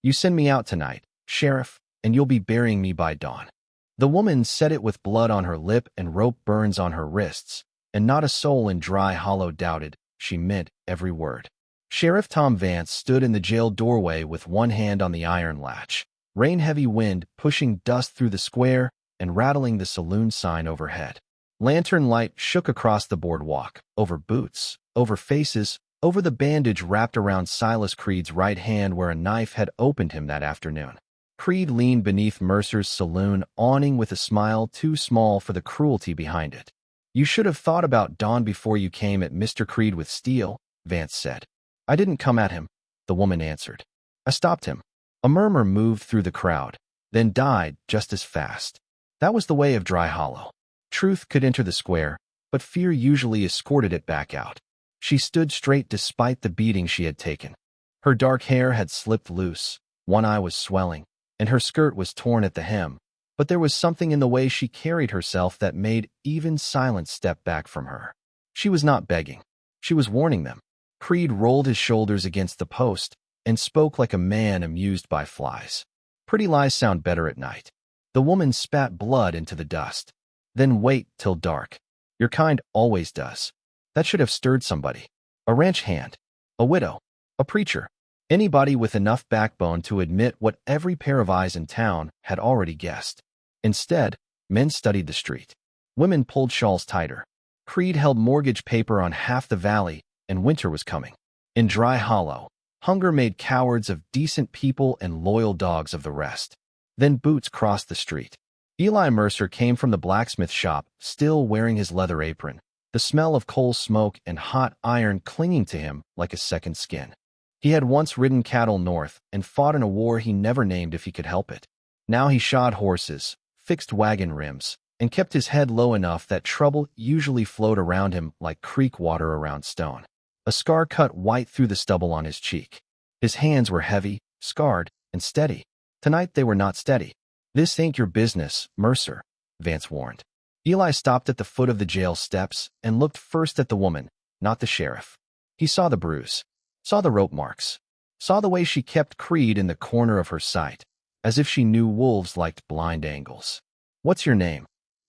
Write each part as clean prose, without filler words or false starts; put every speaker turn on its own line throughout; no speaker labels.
You send me out tonight, Sheriff, and you'll be burying me by dawn." The woman said it with blood on her lip and rope burns on her wrists, and not a soul in Dry Hollow doubted she meant every word. Sheriff Tom Vance stood in the jail doorway with one hand on the iron latch, rain-heavy wind pushing dust through the square and rattling the saloon sign overhead. Lantern light shook across the boardwalk, over boots, over faces, over the bandage wrapped around Silas Creed's right hand where a knife had opened him that afternoon. Creed leaned beneath Mercer's saloon awning with a smile too small for the cruelty behind it. "You should have thought about Dawn before you came at Mr. Creed with steel," Vance said. "I didn't come at him," the woman answered. "I stopped him." A murmur moved through the crowd, then died just as fast. That was the way of Dry Hollow. Truth could enter the square, but fear usually escorted it back out. She stood straight despite the beating she had taken. Her dark hair had slipped loose, one eye was swelling, and her skirt was torn at the hem, but there was something in the way she carried herself that made even silence step back from her. She was not begging. She was warning them. Creed rolled his shoulders against the post and spoke like a man amused by flies. "Pretty lies sound better at night." The woman spat blood into the dust. "Then wait till dark. Your kind always does." That should have stirred somebody. A ranch hand, a widow, a preacher, anybody with enough backbone to admit what every pair of eyes in town had already guessed. Instead, men studied the street. Women pulled shawls tighter. Creed held mortgage paper on half the valley, and winter was coming. In Dry Hollow, hunger made cowards of decent people and loyal dogs of the rest. Then boots crossed the street. Eli Mercer came from the blacksmith shop, still wearing his leather apron, the smell of coal smoke and hot iron clinging to him like a second skin. He had once ridden cattle north and fought in a war he never named if he could help it. Now he shod horses, fixed wagon rims, and kept his head low enough that trouble usually flowed around him like creek water around stone. A scar cut white through the stubble on his cheek. His hands were heavy, scarred, and steady. Tonight they were not steady. "This ain't your business, Mercer," Vance warned. Eli stopped at the foot of the jail steps and looked first at the woman, not the sheriff. He saw the bruise, saw the rope marks, saw the way she kept Creed in the corner of her sight, as if she knew wolves liked blind angles. "What's your name?"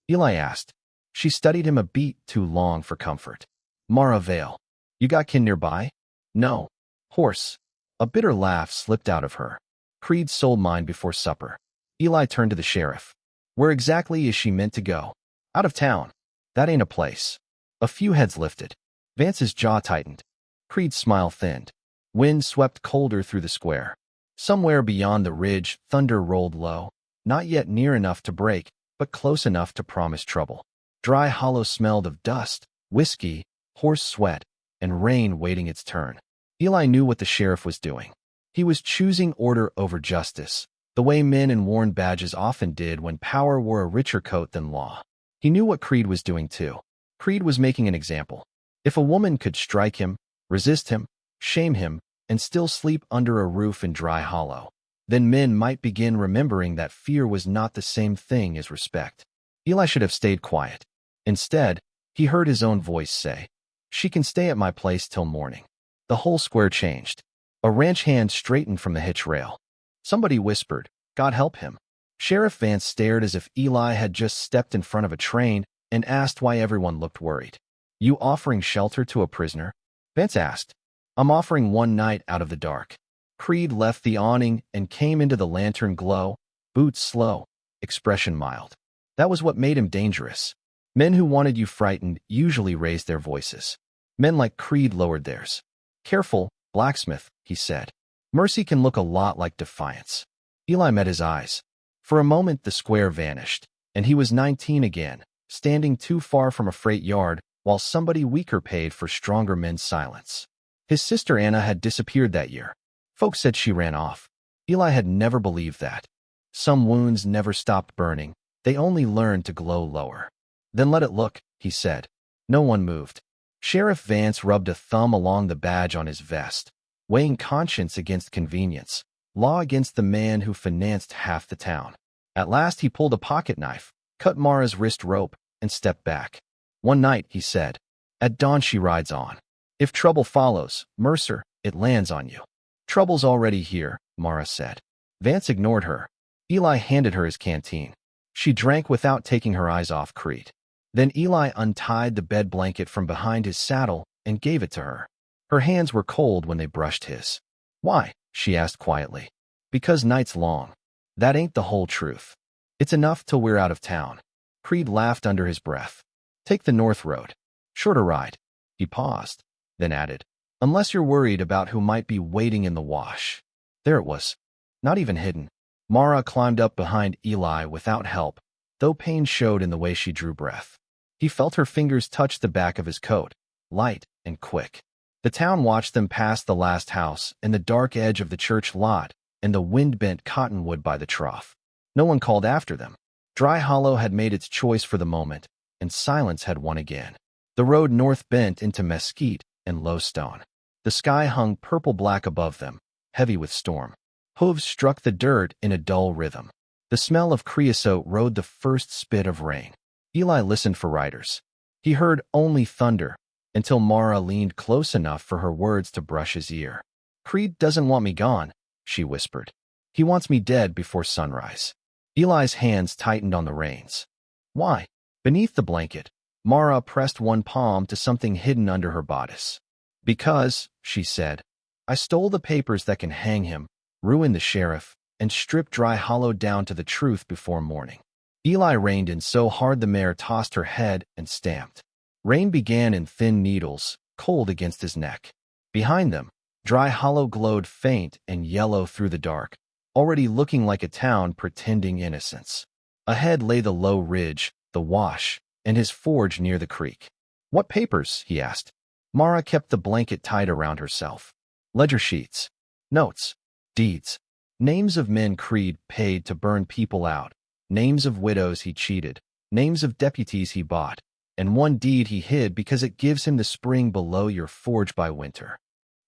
Eli asked. She studied him a beat too long for comfort. "Mara Vale. You got kin nearby?" "No." "Horse." A bitter laugh slipped out of her. "Creed sold mine before supper." Eli turned to the sheriff. "Where exactly is she meant to go?" "Out of town." "That ain't a place." A few heads lifted. Vance's jaw tightened. Creed's smile thinned. Wind swept colder through the square. Somewhere beyond the ridge, thunder rolled low, not yet near enough to break, but close enough to promise trouble. Dry Hollow smelled of dust, whiskey, horse sweat, and rain waiting its turn. Eli knew what the sheriff was doing. He was choosing order over justice, the way men in worn badges often did when power wore a richer coat than law. He knew what Creed was doing too. Creed was making an example. If a woman could strike him, resist him, shame him, and still sleep under a roof in Dry Hollow, then men might begin remembering that fear was not the same thing as respect. Eli should have stayed quiet. Instead, he heard his own voice say, "She can stay at my place till morning." The whole square changed. A ranch hand straightened from the hitch rail. Somebody whispered, "God help him." Sheriff Vance stared as if Eli had just stepped in front of a train and asked why everyone looked worried. "You offering shelter to a prisoner?" Vance asked. "I'm offering one night out of the dark." Creed left the awning and came into the lantern glow, boots slow, expression mild. That was what made him dangerous. Men who wanted you frightened usually raised their voices. Men like Creed lowered theirs. "Careful, blacksmith," he said. "Mercy can look a lot like defiance." Eli met his eyes. For a moment the square vanished, and he was 19 again, standing too far from a freight yard while somebody weaker paid for stronger men's silence. His sister Anna had disappeared that year. Folks said she ran off. Eli had never believed that. Some wounds never stopped burning. They only learned to glow lower. "Then let it look," he said. No one moved. Sheriff Vance rubbed a thumb along the badge on his vest, weighing conscience against convenience, law against the man who financed half the town. At last he pulled a pocket knife, cut Mara's wrist rope, and stepped back. "One night," he said. "At dawn she rides on. If trouble follows, Mercer, it lands on you." Trouble's already here, Mara said. Vance ignored her. Eli handed her his canteen. She drank without taking her eyes off Creed. Then Eli untied the bed blanket from behind his saddle and gave it to her. Her hands were cold when they brushed his. Why? She asked quietly. Because night's long. That ain't the whole truth. It's enough till we're out of town. Creed laughed under his breath. Take the north road. Shorter ride. He paused, then added, unless you're worried about who might be waiting in the wash. There it was. Not even hidden. Mara climbed up behind Eli without help, though pain showed in the way she drew breath. He felt her fingers touch the back of his coat, light and quick. The town watched them pass the last house and the dark edge of the church lot and the wind-bent cottonwood by the trough. No one called after them. Dry Hollow had made its choice for the moment, and silence had won again. The road north bent into mesquite and low stone. The sky hung purple-black above them, heavy with storm. Hooves struck the dirt in a dull rhythm. The smell of creosote rode the first spit of rain. Eli listened for riders. He heard only thunder, until Mara leaned close enough for her words to brush his ear. Creed doesn't want me gone, she whispered. He wants me dead before sunrise. Eli's hands tightened on the reins. Why? Beneath the blanket, Mara pressed one palm to something hidden under her bodice. Because, she said, I stole the papers that can hang him, ruin the sheriff, and strip Dry Hollow down to the truth before morning. Eli reined in so hard the mare tossed her head and stamped. Rain began in thin needles, cold against his neck. Behind them, Dry Hollow glowed faint and yellow through the dark, already looking like a town pretending innocence. Ahead lay the low ridge, the wash, and his forge near the creek. What papers? He asked. Mara kept the blanket tight around herself. Ledger sheets. Notes. Deeds. Names of men Creed paid to burn people out. Names of widows he cheated. Names of deputies he bought. And one deed he hid because it gives him the spring below your forge by winter.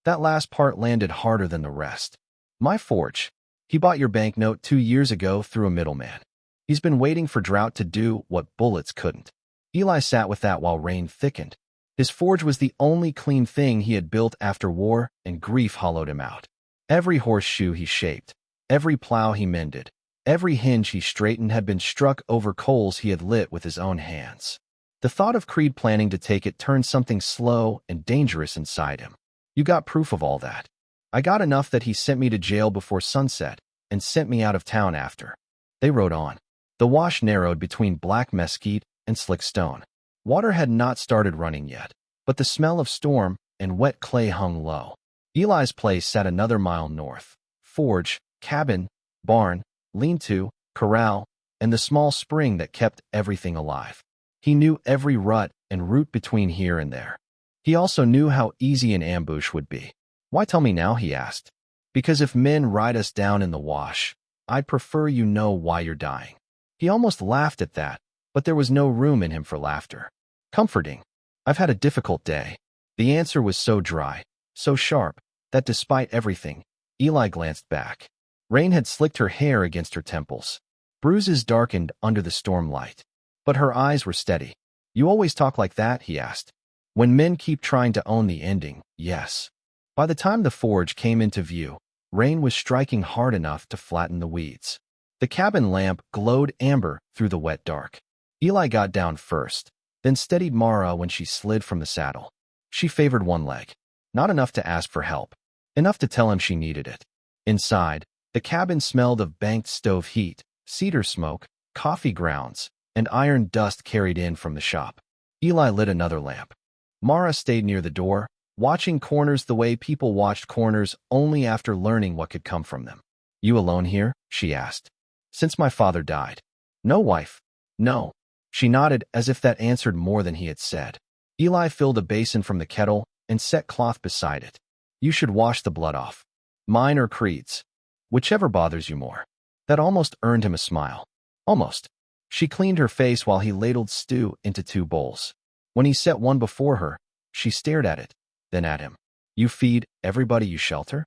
That last part landed harder than the rest. My forge. He bought your banknote 2 years ago through a middleman. He's been waiting for drought to do what bullets couldn't. Eli sat with that while rain thickened. His forge was the only clean thing he had built after war, and grief hollowed him out. Every horseshoe he shaped, every plow he mended, every hinge he straightened had been struck over coals he had lit with his own hands. The thought of Creed planning to take it turned something slow and dangerous inside him. You got proof of all that. I got enough that he sent me to jail before sunset and sent me out of town after. They rode on. The wash narrowed between black mesquite and slick stone. Water had not started running yet, but the smell of storm and wet clay hung low. Eli's place sat another mile north. Forge, cabin, barn, lean-to, corral, and the small spring that kept everything alive. He knew every rut and route between here and there. He also knew how easy an ambush would be. Why tell me now, he asked. Because if men ride us down in the wash, I'd prefer you know why you're dying. He almost laughed at that, but there was no room in him for laughter. Comforting. I've had a difficult day. The answer was so dry, so sharp, that despite everything, Eli glanced back. Rain had slicked her hair against her temples. Bruises darkened under the storm light. But her eyes were steady. You always talk like that, he asked. When men keep trying to own the ending, yes. By the time the forge came into view, rain was striking hard enough to flatten the weeds. The cabin lamp glowed amber through the wet dark. Eli got down first, then steadied Mara when she slid from the saddle. She favored one leg. Not enough to ask for help. Enough to tell him she needed it. Inside, the cabin smelled of banked stove heat, cedar smoke, coffee grounds, and iron dust carried in from the shop. Eli lit another lamp. Mara stayed near the door, watching corners the way people watched corners only after learning what could come from them. You alone here? She asked. Since my father died. No wife? No. She nodded as if that answered more than he had said. Eli filled a basin from the kettle and set cloth beside it. You should wash the blood off. Mine or Creed's. Whichever bothers you more. That almost earned him a smile. Almost. She cleaned her face while he ladled stew into 2 bowls. When he set one before her, she stared at it, then at him. You feed everybody you shelter?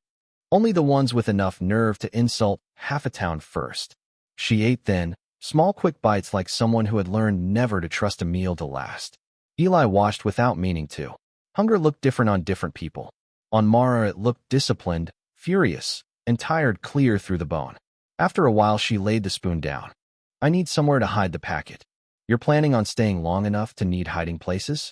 Only the ones with enough nerve to insult half a town first. She ate then, small quick bites like someone who had learned never to trust a meal to last. Eli watched without meaning to. Hunger looked different on different people. On Mara it looked disciplined, furious and tired clear through the bone. After a while, she laid the spoon down. I need somewhere to hide the packet. You're planning on staying long enough to need hiding places?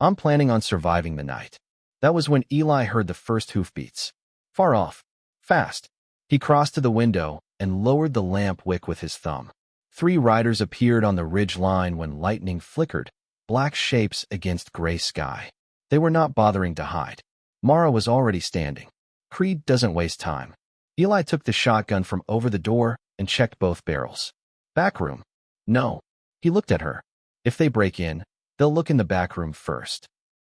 I'm planning on surviving the night. That was when Eli heard the first hoofbeats. Far off. Fast. He crossed to the window and lowered the lamp wick with his thumb. 3 riders appeared on the ridge line when lightning flickered, black shapes against gray sky. They were not bothering to hide. Mara was already standing. Creed doesn't waste time. Eli took the shotgun from over the door and checked both barrels. Back room? No. He looked at her. If they break in, they'll look in the back room first.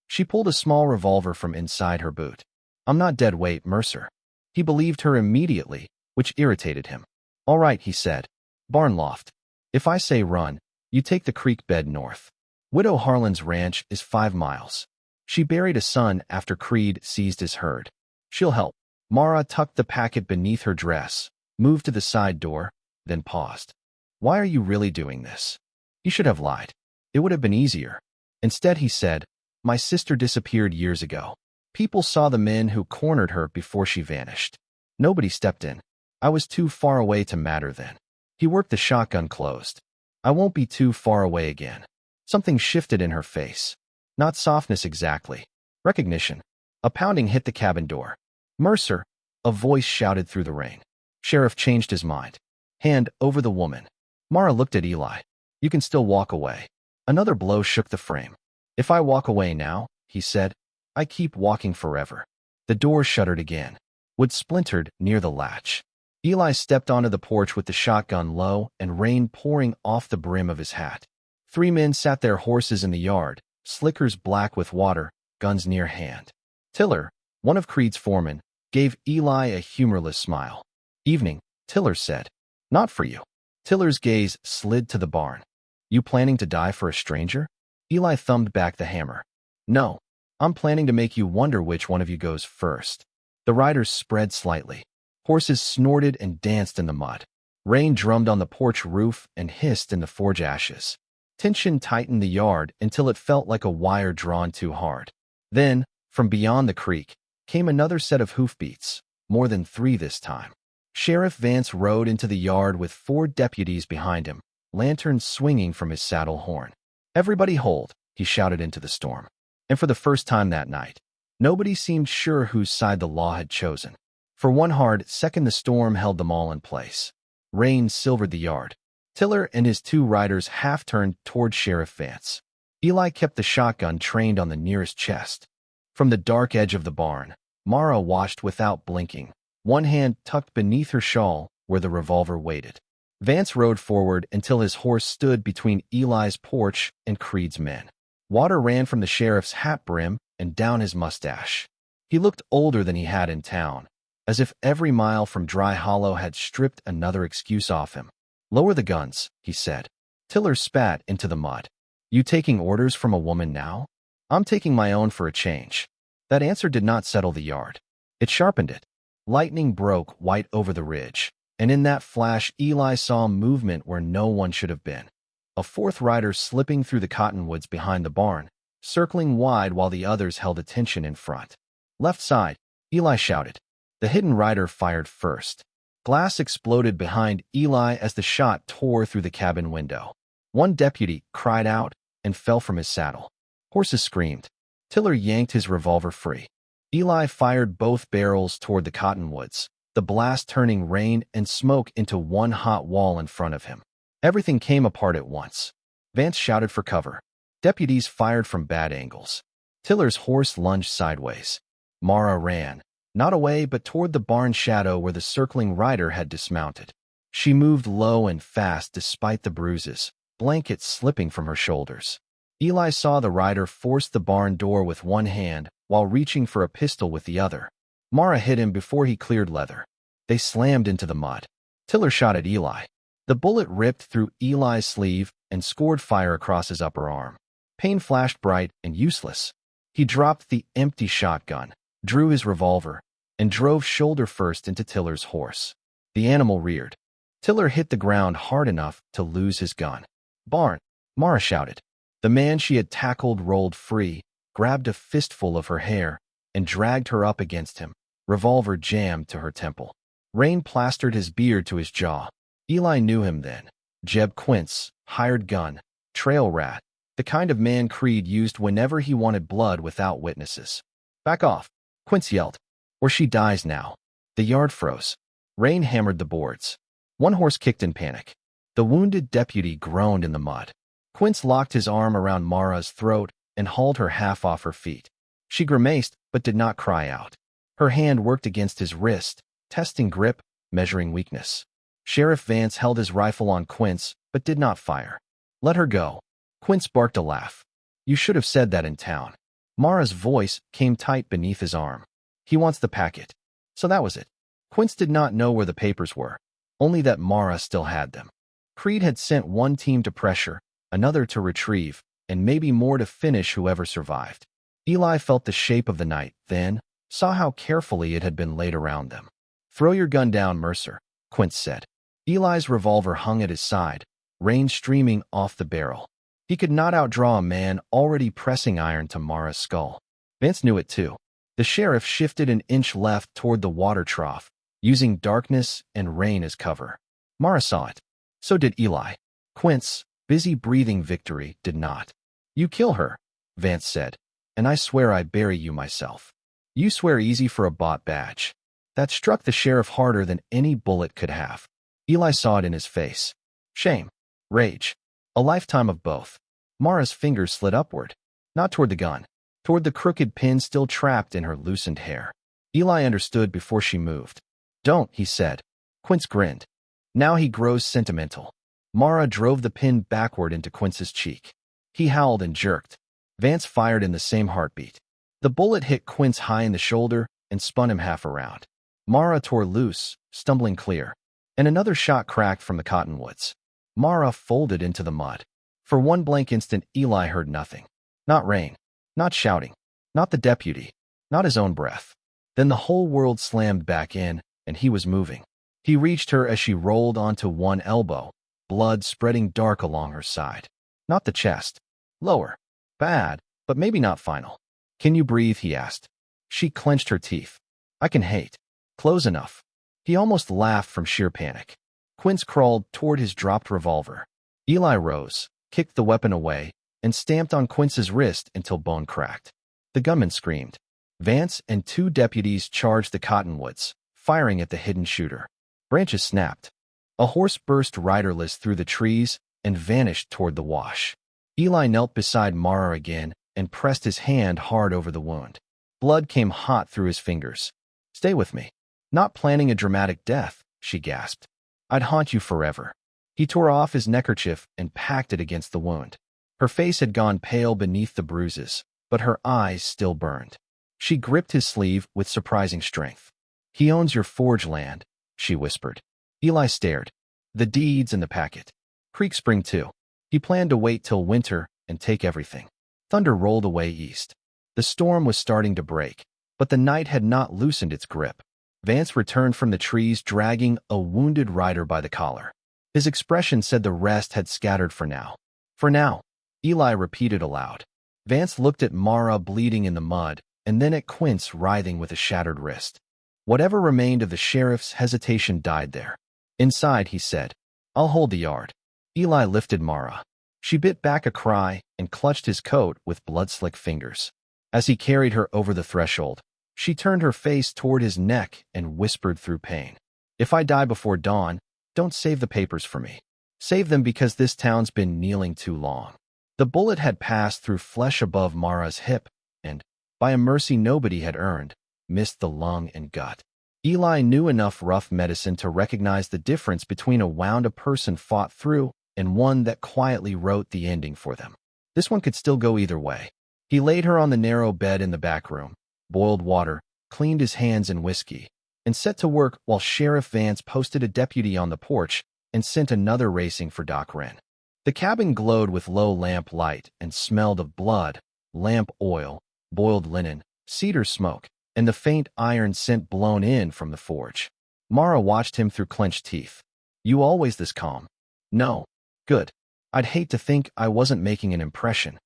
She pulled a small revolver from inside her boot. I'm not dead weight, Mercer. He believed her immediately, which irritated him. All right, he said. Barn loft. If I say run, you take the creek bed north. Widow Harlan's ranch is 5 miles. She buried a son after Creed seized his herd. She'll help. Mara tucked the packet beneath her dress, moved to the side door, then paused. Why are you really doing this? He should have lied. It would have been easier. Instead, he said, my sister disappeared years ago. People saw the men who cornered her before she vanished. Nobody stepped in. I was too far away to matter then. He worked the shotgun closed. I won't be too far away again. Something shifted in her face. Not softness exactly. Recognition. A pounding hit the cabin door. Mercer, a voice shouted through the rain. Sheriff changed his mind. Hand over the woman. Mara looked at Eli. You can still walk away. Another blow shook the frame. If I walk away now, he said, I keep walking forever. The door shuddered again. Wood splintered near the latch. Eli stepped onto the porch with the shotgun low and rain pouring off the brim of his hat. 3 men sat their horses in the yard, slickers black with water, guns near hand. Tiller, one of Creed's foremen, gave Eli a humorless smile. Evening, Tiller said. Not for you. Tiller's gaze slid to the barn. You planning to die for a stranger? Eli thumbed back the hammer. No. I'm planning to make you wonder which one of you goes first. The riders spread slightly. Horses snorted and danced in the mud. Rain drummed on the porch roof and hissed in the forge ashes. Tension tightened the yard until it felt like a wire drawn too hard. Then, from beyond the creek, came another set of hoofbeats, more than 3 this time. Sheriff Vance rode into the yard with 4 deputies behind him, lanterns swinging from his saddle horn. Everybody hold, he shouted into the storm. And for the first time that night, nobody seemed sure whose side the law had chosen. For one hard second, the storm held them all in place. Rain silvered the yard. Tiller and his 2 riders half-turned toward Sheriff Vance. Eli kept the shotgun trained on the nearest chest. From the dark edge of the barn, Mara watched without blinking, one hand tucked beneath her shawl where the revolver waited. Vance rode forward until his horse stood between Eli's porch and Creed's men. Water ran from the sheriff's hat brim and down his mustache. He looked older than he had in town, as if every mile from Dry Hollow had stripped another excuse off him. Lower the guns, he said. Tiller spat into the mud. You taking orders from a woman now? I'm taking my own for a change. That answer did not settle the yard. It sharpened it. Lightning broke white over the ridge, and in that flash Eli saw movement where no one should have been. A 4th rider slipping through the cottonwoods behind the barn, circling wide while the others held attention in front. Left side, Eli shouted. The hidden rider fired first. Glass exploded behind Eli as the shot tore through the cabin window. One deputy cried out and fell from his saddle. Horses screamed. Tiller yanked his revolver free. Eli fired both barrels toward the cottonwoods, the blast turning rain and smoke into one hot wall in front of him. Everything came apart at once. Vance shouted for cover. Deputies fired from bad angles. Tiller's horse lunged sideways. Mara ran, not away but toward the barn shadow where the circling rider had dismounted. She moved low and fast despite the bruises, blankets slipping from her shoulders. Eli saw the rider force the barn door with one hand while reaching for a pistol with the other. Mara hit him before he cleared leather. They slammed into the mud. Tiller shot at Eli. The bullet ripped through Eli's sleeve and scored fire across his upper arm. Pain flashed bright and useless. He dropped the empty shotgun, drew his revolver, and drove shoulder first into Tiller's horse. The animal reared. Tiller hit the ground hard enough to lose his gun. Barn, Mara shouted. The man she had tackled rolled free, grabbed a fistful of her hair, and dragged her up against him, revolver jammed to her temple. Rain plastered his beard to his jaw. Eli knew him then. Jeb Quince, hired gun, trail rat, the kind of man Creed used whenever he wanted blood without witnesses. Back off, Quince yelled, or she dies now. The yard froze. Rain hammered the boards. One horse kicked in panic. The wounded deputy groaned in the mud. Quince locked his arm around Mara's throat and hauled her half off her feet. She grimaced but did not cry out. Her hand worked against his wrist, testing grip, measuring weakness. Sheriff Vance held his rifle on Quince but did not fire. Let her go. Quince barked a laugh. You should have said that in town. Mara's voice came tight beneath his arm. He wants the packet. So that was it. Quince did not know where the papers were, only that Mara still had them. Creed had sent one team to pressure, another to retrieve, and maybe more to finish whoever survived. Eli felt the shape of the night, then saw how carefully it had been laid around them. Throw your gun down, Mercer, Quince said. Eli's revolver hung at his side, rain streaming off the barrel. He could not outdraw a man already pressing iron to Mara's skull. Vance knew it too. The sheriff shifted an inch left toward the water trough, using darkness and rain as cover. Mara saw it. So did Eli. Quince, busy breathing victory, did not. You kill her, Vance said, and I swear I bury you myself. You swear easy for a bought badge. That struck the sheriff harder than any bullet could have. Eli saw it in his face. Shame. Rage. A lifetime of both. Mara's fingers slid upward, not toward the gun, toward the crooked pin still trapped in her loosened hair. Eli understood before she moved. Don't, he said. Quince grinned. Now he grows sentimental. Mara drove the pin backward into Quince's cheek. He howled and jerked. Vance fired in the same heartbeat. The bullet hit Quince high in the shoulder and spun him half around. Mara tore loose, stumbling clear, and another shot cracked from the cottonwoods. Mara folded into the mud. For one blank instant, Eli heard nothing. Not rain, not shouting, not the deputy, not his own breath. Then the whole world slammed back in, and he was moving. He reached her as she rolled onto one elbow, blood spreading dark along her side. Not the chest. Lower. Bad, but maybe not final. Can you breathe, he asked. She clenched her teeth. I can hate. Close enough. He almost laughed from sheer panic. Quince crawled toward his dropped revolver. Eli rose, kicked the weapon away, and stamped on Quince's wrist until bone cracked. The gunman screamed. Vance and two deputies charged the cottonwoods, firing at the hidden shooter. Branches snapped. A horse burst riderless through the trees and vanished toward the wash. Eli knelt beside Mara again and pressed his hand hard over the wound. Blood came hot through his fingers. Stay with me. Not planning a dramatic death, she gasped. I'd haunt you forever. He tore off his neckerchief and packed it against the wound. Her face had gone pale beneath the bruises, but her eyes still burned. She gripped his sleeve with surprising strength. He owns your forge land, she whispered. Eli stared. The deeds and the packet. Creek Spring too. He planned to wait till winter and take everything. Thunder rolled away east. The storm was starting to break, but the night had not loosened its grip. Vance returned from the trees dragging a wounded rider by the collar. His expression said the rest had scattered for now. For now, Eli repeated aloud. Vance looked at Mara bleeding in the mud, and then at Quince writhing with a shattered wrist. Whatever remained of the sheriff's hesitation died there. Inside, he said, I'll hold the yard. Eli lifted Mara. She bit back a cry and clutched his coat with blood-slick fingers. As he carried her over the threshold, she turned her face toward his neck and whispered through pain. If I die before dawn, don't save the papers for me. Save them because this town's been kneeling too long. The bullet had passed through flesh above Mara's hip and, by a mercy nobody had earned, missed the lung and gut. Eli knew enough rough medicine to recognize the difference between a wound a person fought through and one that quietly wrote the ending for them. This one could still go either way. He laid her on the narrow bed in the back room, boiled water, cleaned his hands in whiskey, and set to work while Sheriff Vance posted a deputy on the porch and sent another racing for Doc Wren. The cabin glowed with low lamp light and smelled of blood, lamp oil, boiled linen, cedar smoke, and the faint iron scent blown in from the forge. Mara watched him through clenched teeth. You always this calm? No. Good. I'd hate to think I wasn't making an impression.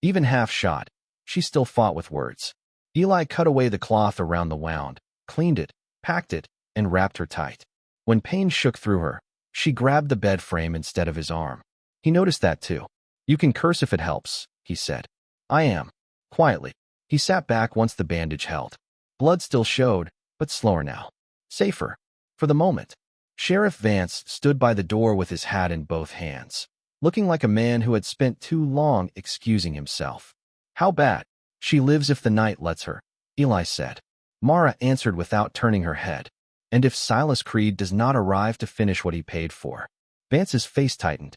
Even half shot, she still fought with words. Eli cut away the cloth around the wound, cleaned it, packed it, and wrapped her tight. When pain shook through her, she grabbed the bed frame instead of his arm. He noticed that too. "You can curse if it helps," he said. "I am." Quietly, he sat back once the bandage held. Blood still showed, but slower now. Safer. For the moment. Sheriff Vance stood by the door with his hat in both hands, looking like a man who had spent too long excusing himself. "How bad?" "She lives if the night lets her," Eli said. Mara answered without turning her head. "And if Silas Creed does not arrive to finish what he paid for?" Vance's face tightened.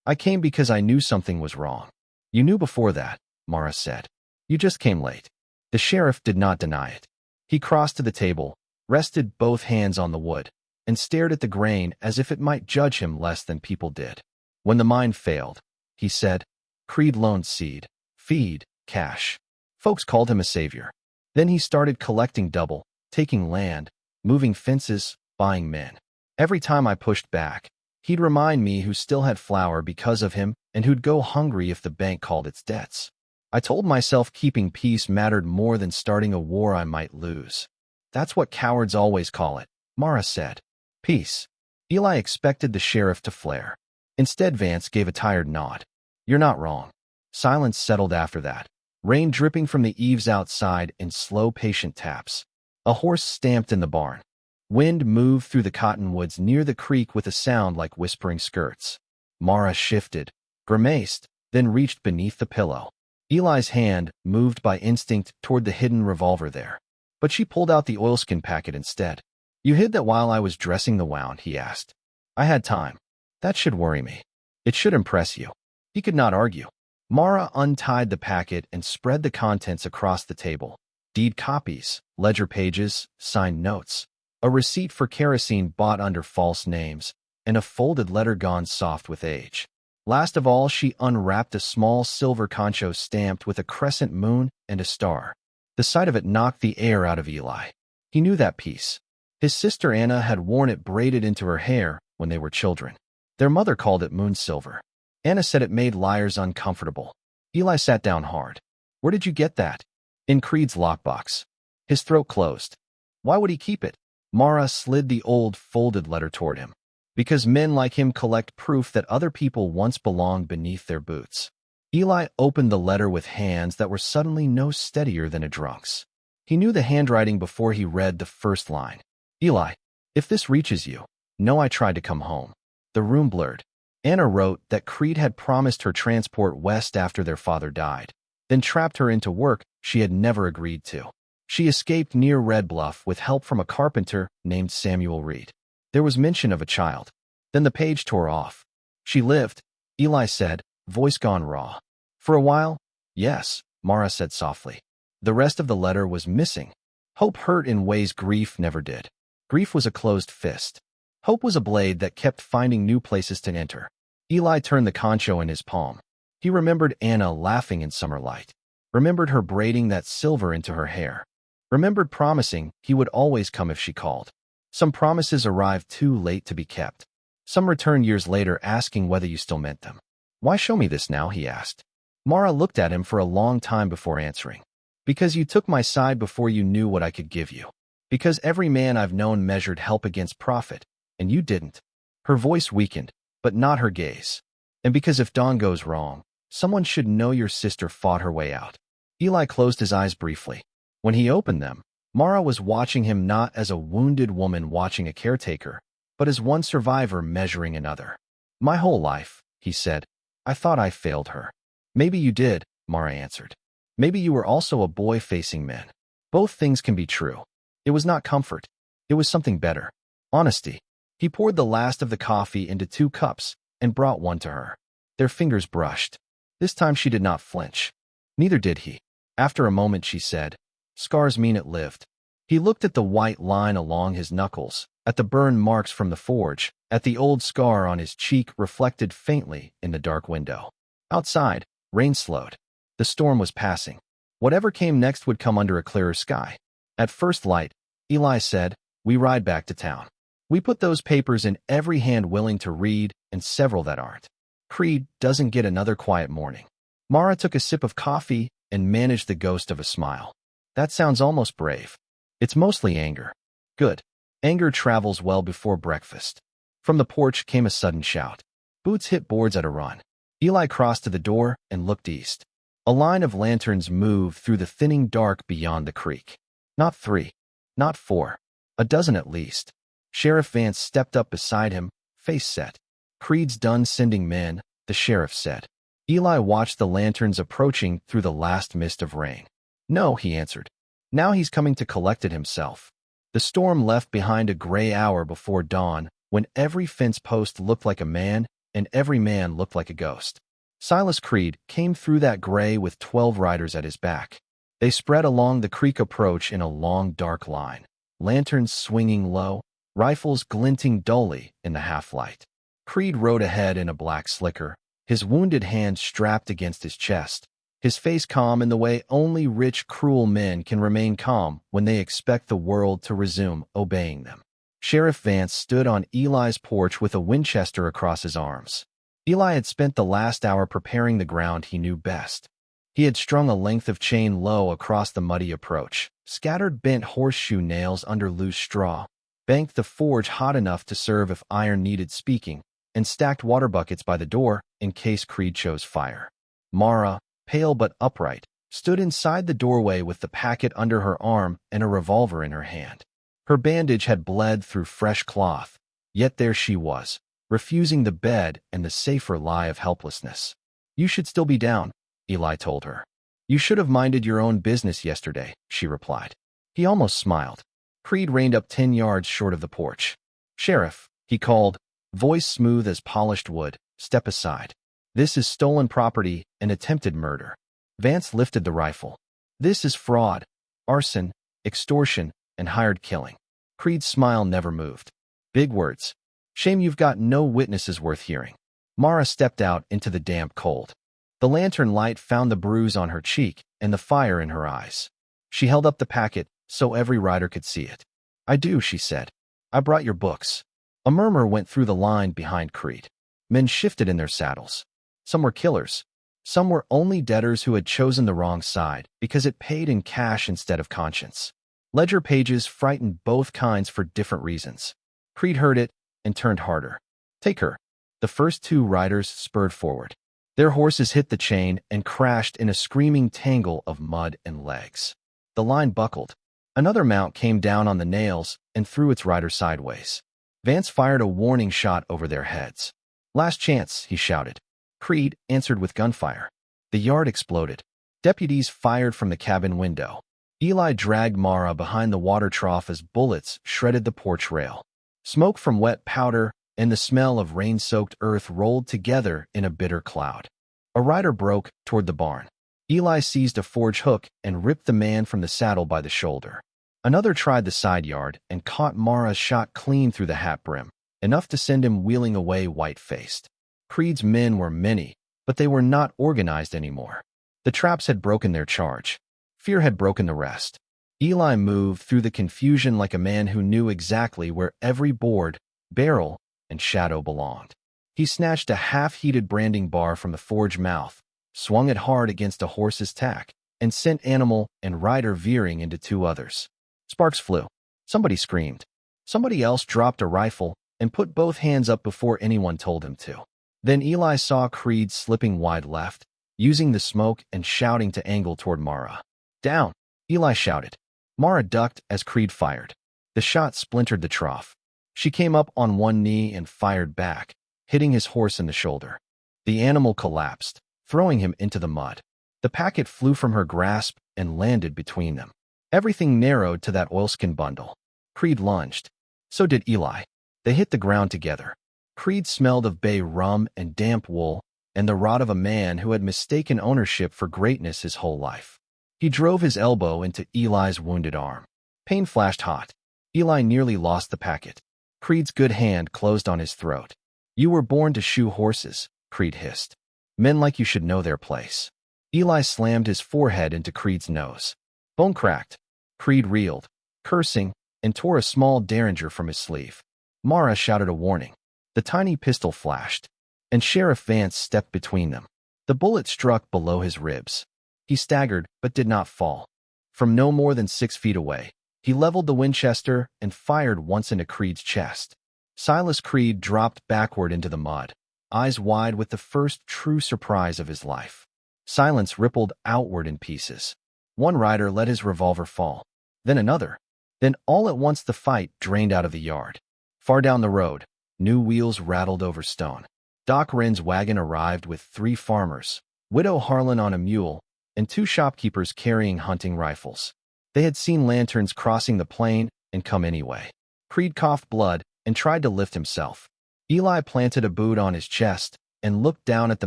"I came because I knew something was wrong." "You knew before that," Mara said. "You just came late." The sheriff did not deny it. He crossed to the table, rested both hands on the wood, and stared at the grain as if it might judge him less than people did. "When the mine failed," he said, "Creed loaned seed, feed, cash. Folks called him a savior. Then he started collecting double, taking land, moving fences, buying men. Every time I pushed back, he'd remind me who still had flour because of him and who'd go hungry if the bank called its debts. I told myself keeping peace mattered more than starting a war I might lose." "That's what cowards always call it," Mara said. "Peace." Eli expected the sheriff to flare. Instead, Vance gave a tired nod. "You're not wrong." Silence settled after that, rain dripping from the eaves outside in slow, patient taps. A horse stamped in the barn. Wind moved through the cottonwoods near the creek with a sound like whispering skirts. Mara shifted, grimaced, then reached beneath the pillow. Eli's hand moved by instinct toward the hidden revolver there, but she pulled out the oilskin packet instead. "You hid that while I was dressing the wound?" he asked. "I had time." "That should worry me." "It should impress you." He could not argue. Mara untied the packet and spread the contents across the table. Deed copies, ledger pages, signed notes, a receipt for kerosene bought under false names, and a folded letter gone soft with age. Last of all, she unwrapped a small silver concho stamped with a crescent moon and a star. The sight of it knocked the air out of Eli. He knew that piece. His sister Anna had worn it braided into her hair when they were children. Their mother called it moon silver. Anna said it made liars uncomfortable. Eli sat down hard. "Where did you get that?" "In Creed's lockbox." His throat closed. "Why would he keep it?" Mara slid the old, folded letter toward him. "Because men like him collect proof that other people once belonged beneath their boots." Eli opened the letter with hands that were suddenly no steadier than a drunk's. He knew the handwriting before he read the first line. "Eli, if this reaches you, know I tried to come home." The room blurred. Anna wrote that Creed had promised her transport west after their father died, then trapped her into work she had never agreed to. She escaped near Red Bluff with help from a carpenter named Samuel Reed. There was mention of a child. Then the page tore off. "She lived," Eli said, voice gone raw. "For a while?" "Yes," Mara said softly. The rest of the letter was missing. Hope hurt in ways grief never did. Grief was a closed fist. Hope was a blade that kept finding new places to enter. Eli turned the concho in his palm. He remembered Anna laughing in summer light. Remembered her braiding that silver into her hair. Remembered promising he would always come if she called. Some promises arrived too late to be kept. Some returned years later asking whether you still meant them. "Why show me this now?" he asked. Mara looked at him for a long time before answering. "Because you took my side before you knew what I could give you. Because every man I've known measured help against profit, and you didn't." Her voice weakened, but not her gaze. "And because if Dawn goes wrong, someone should know your sister fought her way out." Eli closed his eyes briefly. When he opened them, Mara was watching him not as a wounded woman watching a caretaker, but as one survivor measuring another. "My whole life," he said, "I thought I failed her." "Maybe you did," Mara answered. "Maybe you were also a boy facing men. Both things can be true." It was not comfort. It was something better. Honesty. He poured the last of the coffee into 2 cups and brought one to her. Their fingers brushed. This time she did not flinch. Neither did he. After a moment she said, "Scars mean it lived." He looked at the white line along his knuckles, at the burn marks from the forge, at the old scar on his cheek reflected faintly in the dark window. Outside, rain slowed. The storm was passing. Whatever came next would come under a clearer sky. At first light, Eli said, "We ride back to town. We put those papers in every hand willing to read and several that aren't. Creed doesn't get another quiet morning." Mara took a sip of coffee and managed the ghost of a smile. "That sounds almost brave." It's mostly anger. Good. Anger travels well before breakfast. From the porch came a sudden shout. Boots hit boards at a run. Eli crossed to the door and looked east. A line of lanterns moved through the thinning dark beyond the creek. Not 3. Not 4. A dozen at least. Sheriff Vance stepped up beside him, face set. Creed's done sending men, the sheriff said. Eli watched the lanterns approaching through the last mist of rain. No, he answered. Now he's coming to collect it himself. The storm left behind a gray hour before dawn, when every fence post looked like a man and every man looked like a ghost. Silas Creed came through that gray with 12 riders at his back. They spread along the creek approach in a long, dark line, lanterns swinging low, rifles glinting dully in the half-light. Creed rode ahead in a black slicker, his wounded hand strapped against his chest, his face calm in the way only rich, cruel men can remain calm when they expect the world to resume obeying them. Sheriff Vance stood on Eli's porch with a Winchester across his arms. Eli had spent the last hour preparing the ground he knew best. He had strung a length of chain low across the muddy approach, scattered bent horseshoe nails under loose straw, banked the forge hot enough to serve if iron needed speaking, and stacked water buckets by the door in case Creed chose fire. Mara, pale but upright, stood inside the doorway with the packet under her arm and a revolver in her hand. Her bandage had bled through fresh cloth, yet there she was, refusing the bed and the safer lie of helplessness. You should still be down, Eli told her. You should have minded your own business yesterday, she replied. He almost smiled. Creed reined up 10 yards short of the porch. Sheriff, he called, voice smooth as polished wood, step aside. This is stolen property and attempted murder. Vance lifted the rifle. This is fraud, arson, extortion, and hired killing. Creed's smile never moved. Big words. Shame you've got no witnesses worth hearing. Mara stepped out into the damp cold. The lantern light found the bruise on her cheek and the fire in her eyes. She held up the packet so every rider could see it. I do, she said. I brought your books. A murmur went through the line behind Creed. Men shifted in their saddles. Some were killers. Some were only debtors who had chosen the wrong side because it paid in cash instead of conscience. Ledger pages frightened both kinds for different reasons. Creed heard it and turned harder. Take her. The first 2 riders spurred forward. Their horses hit the chain and crashed in a screaming tangle of mud and legs. The line buckled. Another mount came down on the nails and threw its rider sideways. Vance fired a warning shot over their heads. Last chance, he shouted. Creed answered with gunfire. The yard exploded. Deputies fired from the cabin window. Eli dragged Mara behind the water trough as bullets shredded the porch rail. Smoke from wet powder and the smell of rain-soaked earth rolled together in a bitter cloud. A rider broke toward the barn. Eli seized a forge hook and ripped the man from the saddle by the shoulder. Another tried the side yard and caught Mara's shot clean through the hat brim, enough to send him wheeling away white-faced. Creed's men were many, but they were not organized anymore. The traps had broken their charge. Fear had broken the rest. Eli moved through the confusion like a man who knew exactly where every board, barrel, and shadow belonged. He snatched a half-heated branding bar from the forge mouth, swung it hard against a horse's tack, and sent animal and rider veering into 2 others. Sparks flew. Somebody screamed. Somebody else dropped a rifle and put both hands up before anyone told him to. Then Eli saw Creed slipping wide left, using the smoke and shouting to angle toward Mara. Down, Eli shouted. Mara ducked as Creed fired. The shot splintered the trough. She came up on one knee and fired back, hitting his horse in the shoulder. The animal collapsed, throwing him into the mud. The packet flew from her grasp and landed between them. Everything narrowed to that oilskin bundle. Creed lunged. So did Eli. They hit the ground together. Creed smelled of bay rum and damp wool, and the rot of a man who had mistaken ownership for greatness his whole life. He drove his elbow into Eli's wounded arm. Pain flashed hot. Eli nearly lost the packet. Creed's good hand closed on his throat. You were born to shoe horses, Creed hissed. Men like you should know their place. Eli slammed his forehead into Creed's nose. Bone cracked. Creed reeled, cursing, and tore a small derringer from his sleeve. Mara shouted a warning. The tiny pistol flashed, and Sheriff Vance stepped between them. The bullet struck below his ribs. He staggered but did not fall. From no more than 6 feet away, He leveled the Winchester and fired once into Creed's chest. Silas Creed dropped backward into the mud, eyes wide with the first true surprise of his life. Silence rippled outward in pieces. One rider let his revolver fall, then another. Then all at once the fight drained out of the yard. Far down the road, new wheels rattled over stone. Doc Wren's wagon arrived with 3 farmers, Widow Harlan on a mule, and 2 shopkeepers carrying hunting rifles. They had seen lanterns crossing the plain and come anyway. Creed coughed blood and tried to lift himself. Eli planted a boot on his chest and looked down at the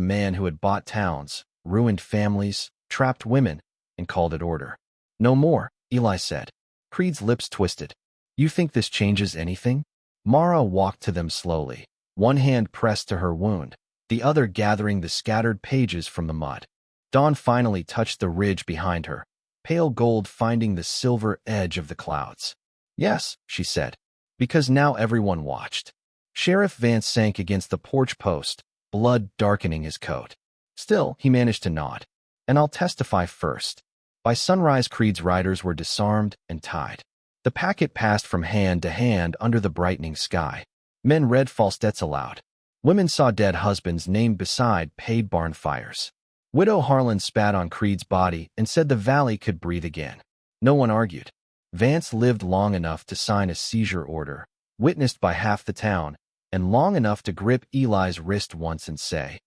man who had bought towns, ruined families, trapped women, and called it order. "No more," Eli said. Creed's lips twisted. "You think this changes anything?" Mara walked to them slowly, one hand pressed to her wound, the other gathering the scattered pages from the mud. Dawn finally touched the ridge behind her, pale gold finding the silver edge of the clouds. "Yes," she said, because now everyone watched. Sheriff Vance sank against the porch post, blood darkening his coat. Still, he managed to nod. "And I'll testify first." By sunrise, Creed's riders were disarmed and tied. The packet passed from hand to hand under the brightening sky. Men read false debts aloud. Women saw dead husbands named beside paid barn fires. Widow Harlan spat on Creed's body and said the valley could breathe again. No one argued. Vance lived long enough to sign a seizure order, witnessed by half the town, and long enough to grip Eli's wrist once and say,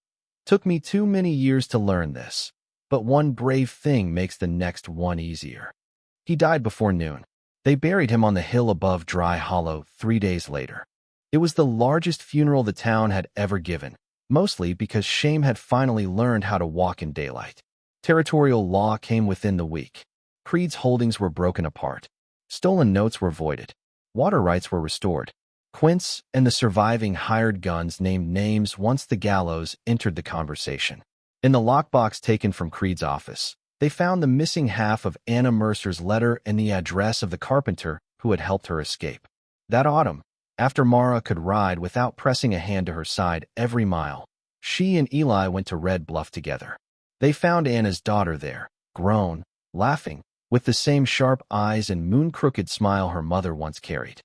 "Took me too many years to learn this, but one brave thing makes the next one easier." He died before noon. They buried him on the hill above Dry Hollow 3 days later. It was the largest funeral the town had ever given, mostly because shame had finally learned how to walk in daylight. Territorial law came within the week. Creed's holdings were broken apart. Stolen notes were voided. Water rights were restored. Quince and the surviving hired guns named names once the gallows entered the conversation. In the lockbox taken from Creed's office, they found the missing half of Anna Mercer's letter and the address of the carpenter who had helped her escape. That autumn, after Mara could ride without pressing a hand to her side every mile, she and Eli went to Red Bluff together. They found Anna's daughter there, grown, laughing, with the same sharp eyes and moon-crooked smile her mother once carried.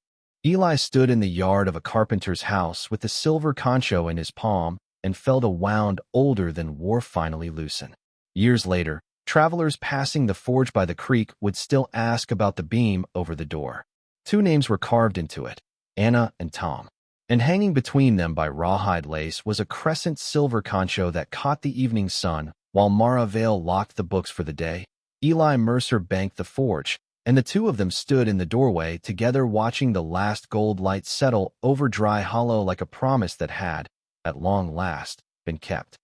Eli stood in the yard of a carpenter's house with the silver concho in his palm and felt a wound older than war finally loosen. Years later, travelers passing the forge by the creek would still ask about the beam over the door. 2 names were carved into it, Anna and Tom. And hanging between them by rawhide lace was a crescent silver concho that caught the evening sun while Mara Vale locked the books for the day. Eli Mercer banked the forge, and the 2 of them stood in the doorway together watching the last gold light settle over Dry Hollow like a promise that had, at long last, been kept.